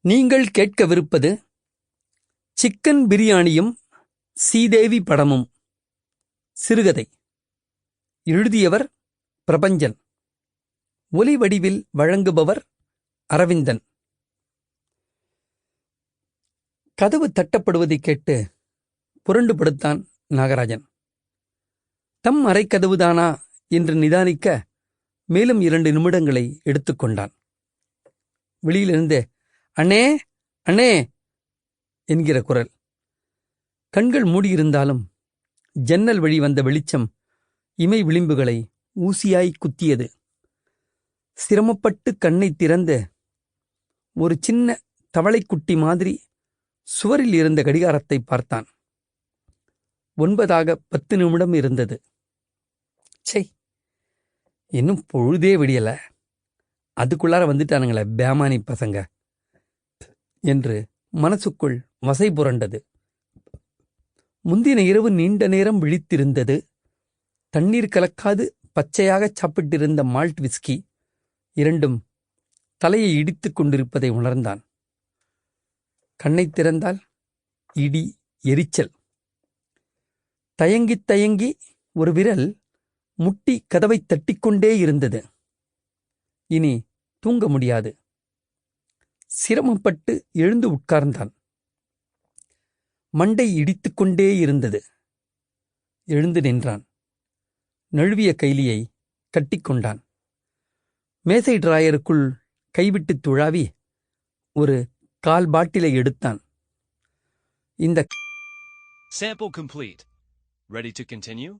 நீங்கள் கேட்கவிருப்பது சிக்கன் பிரியாணியும் சீதேவி படமும். சிறுகதை. எழுதியவர் பிரபஞ்சன். ஒலி வடிவில் வழங்குபவர் அரவிந்தன். கதவு தட்டப்படுவதைக் கேட்டு புரண்டு படுத்தான் நாகராஜன். தம் அறைக்கதவுதானா என்று நிதானிக்க மேலும் 2 நிமிடங்களை எடுத்துக்கொண்டான். வெளியிலிருந்து அண்ணே அண்ணே என்கிற குரல். கண்கள் மூடியிருந்தாலும் ஜன்னல் வழி வந்த வெளிச்சம் இமை விளிம்புகளை ஊசியாய் குத்தியது. சிரமப்பட்டு கண்ணை திறந்து ஒரு சின்ன தவளைக்குட்டி மாதிரி சுவரில் இருந்த கடிகாரத்தை பார்த்தான். 9:10 நிமிடம் இருந்தது. சை, இன்னும் பொழுதே விடியல, அதுக்குள்ளார வந்துட்டானுங்களே பேமானி பசங்க என்று மனசுக்குள் வசை புரண்டது. முந்தின இரவு நீண்ட நேரம் விழித்திருந்தது. தண்ணீர் கலக்காது பச்சையாக சாப்பிட்டிருந்த மால்ட் விஸ்கி இரண்டும் தலையை இடித்துக் கொண்டிருப்பதை உணர்ந்தான். கண்ணை திறந்தால் இடி, எரிச்சல். தயங்கித் தயங்கி ஒரு விரல் முட்டி கதவை தட்டிக்கொண்டே இருந்தது. இனி தூங்க முடியாது. சிரமப்பட்டு எழுந்து உட்கார்ந்தான். மண்டை இடித்துக்கொண்டே இருந்தது. எழுந்து நின்றான். நழுவிய கைலியை கட்டிக்கொண்டான். மேசை டிராயருக்குள் கைவிட்டு துழாவி ஒரு 1/4 பாட்டிலை எடுத்தான். இந்த Sample complete. Ready to continue?